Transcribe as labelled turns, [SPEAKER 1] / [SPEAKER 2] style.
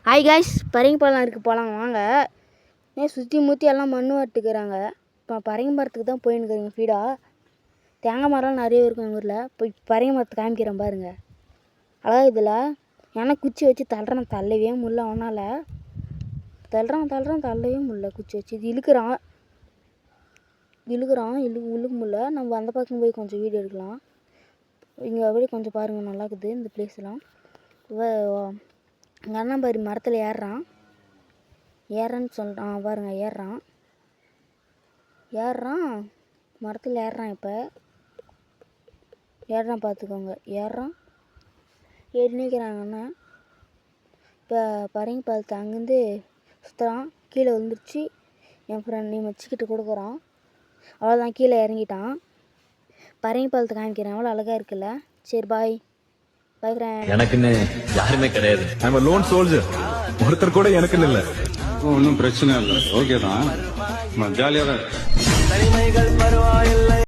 [SPEAKER 1] Hi guys, பரங்கி பழம் இருக்குது, போகலாம் வாங்க. சுற்றி முற்றி எல்லாம் மண் வாட்டுக்கிறாங்க. இப்போ பரங்கி மரத்துக்கு தான் போயின்னுக்குறீங்க ஃபீடாக. தேங்காய் மரம் நிறைய இருக்கும் எங்கள் ஊரில். போய் பரங்கி மரத்தை காமிக்கிறேன் பாருங்க. அழகாக இதில் ஏன்னா குச்சி வச்சு தள்ளுறான், தள்ளவே முடியல அவனால். தள்ளவே முடியல குச்சி வச்சு. இது இழுக்க முடியல. நம்ம அந்த பக்கம் போய் கொஞ்சம் வீடியோ எடுக்கலாம். இங்கே அப்படியே கொஞ்சம் பாருங்கள், நல்லா இருக்குது இந்த பிளேஸ்லாம். எங்கள் அண்ணன் பாரு மரத்தில் ஏறுறான்னு சொல்கிறான் பாருங்கள். ஏறுறான் மரத்தில் இப்போ பார்த்துக்கோங்க. ஏறி நிற்கிறாங்க அண்ணன். இப்போ பரங்கி பழத்தை அங்கேருந்து சுற்றுறான், கீழே விழுந்துருச்சு. என் ஃப்ரெண்ட் நீ வச்சுக்கிட்டு கொடுக்குறான். அவ்வளோதான், கீழே இறங்கிட்டான். பரங்கி பழத்தை காமிக்கிறேன், அவ்வளோ அழகாக இருக்குல்ல. சரி பாய்.
[SPEAKER 2] எனக்குன்னு யாருமே கிடையாது.
[SPEAKER 3] I'm a lone soldier. ஒருத்தர் கூட எனக்குன்னு இல்லை. ஒன்றும் பிரச்சனை இல்லை, ஓகே தான், ஜாலியாக தான்.